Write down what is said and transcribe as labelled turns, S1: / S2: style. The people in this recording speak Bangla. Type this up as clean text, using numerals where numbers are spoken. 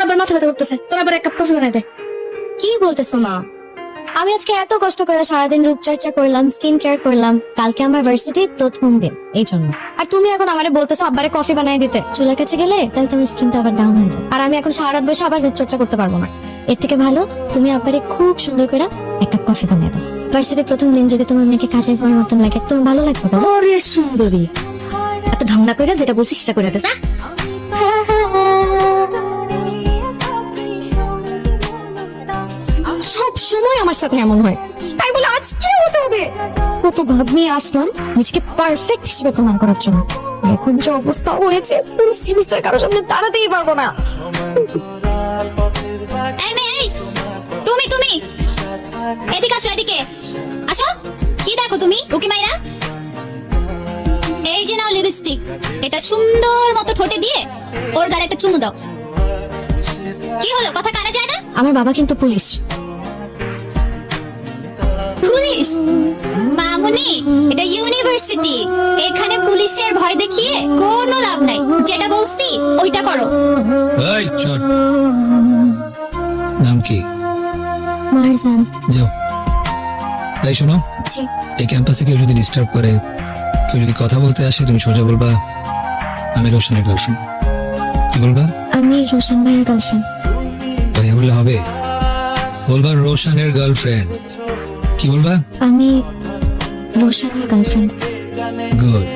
S1: আবার মাথা ব্যথা করতেছে, তোর আবার এক কাপ কফি বানাই দে।
S2: কি বলতেছো মা? আমি আজকে এত কষ্ট করে সারাদিন রূপচর্চা করলাম, স্কিন কেয়ার করলাম, কালকে আমার ভার্সিটির প্রথম দিন, এই জন্য। আর তুমি এখন আমারে বলতেছো আব্বারে কফি বানাই দিতে। চুলার কাছে গেলে তাহলে তোমার স্কিনটা আবার ডাউন হয়ে যাবে, আর আমি এখন সারা রাত বসে আবার রূপচর্চা করতে পারবো না। এর থেকে ভালো তুমি আব্বারে খুব সুন্দর করে এক কাপ কফি বানিয়ে দাও। ভার্সিটির প্রথম দিন যদি তোমার মেয়েকে কাজের ঘরের মতন লাগে, তোমার ভালো লাগবে বলো?
S1: ওরে সুন্দরী, এত ঢংনা করে যেটা বলছিস সেটা করে দে।
S2: সব সময় আমার সাথে এমন হয়, তাই বলে আজকে হতে হবে? কত ভাব নিয়ে আসলাম নিজেকে পারফেক্ট হিসেবে প্রমাণ করার জন্য, এখন যে অবস্থা হয়েছে পুরো সেমিস্টার কারোর সামনে দাঁড়াতেই পারবো না।
S3: এই মেয়ে, এই, তুমি এদিকে আসো, এদিকে আসো। কি দেখো তুমি রুকি মাইরা? এই যে নাও লিপস্টিক, এটা সুন্দর মতো ঠোঁটে দিয়ে ওর গালে একটা চুমু দাও। কি হলো, কথা কানে যায় না?
S2: আমার বাবা কিন্তু পুলিশ।
S3: পুলিশ? মামুনি, এটা ইউনিভার্সিটি, এখানে পুলিশের ভয় দেখিয়ে কোনো লাভ নাই। যেটা বলছি ওইটা করো।
S4: এই চল, নাম কি?
S2: মারজান।
S4: যাও। তাই শোনো,
S2: জি।
S4: এই ক্যাম্পাসে কেউ যদি ডিস্টার্ব করে, কেউ যদি কথা বলতে আসে, তুমি সোজা বলবা আমি রোশনের গার্লফ্রেন্ড। কি বলবা?
S2: আমি রোশন ভাইয়ের গার্লফ্রেন্ড।
S4: ভাইয়া বললে হবে? বলবা রোশনের গার্লফ্রেন্ড। কি বলবা?
S2: আমি রোশনের গার্লফ্রেন্ড।
S4: গুড।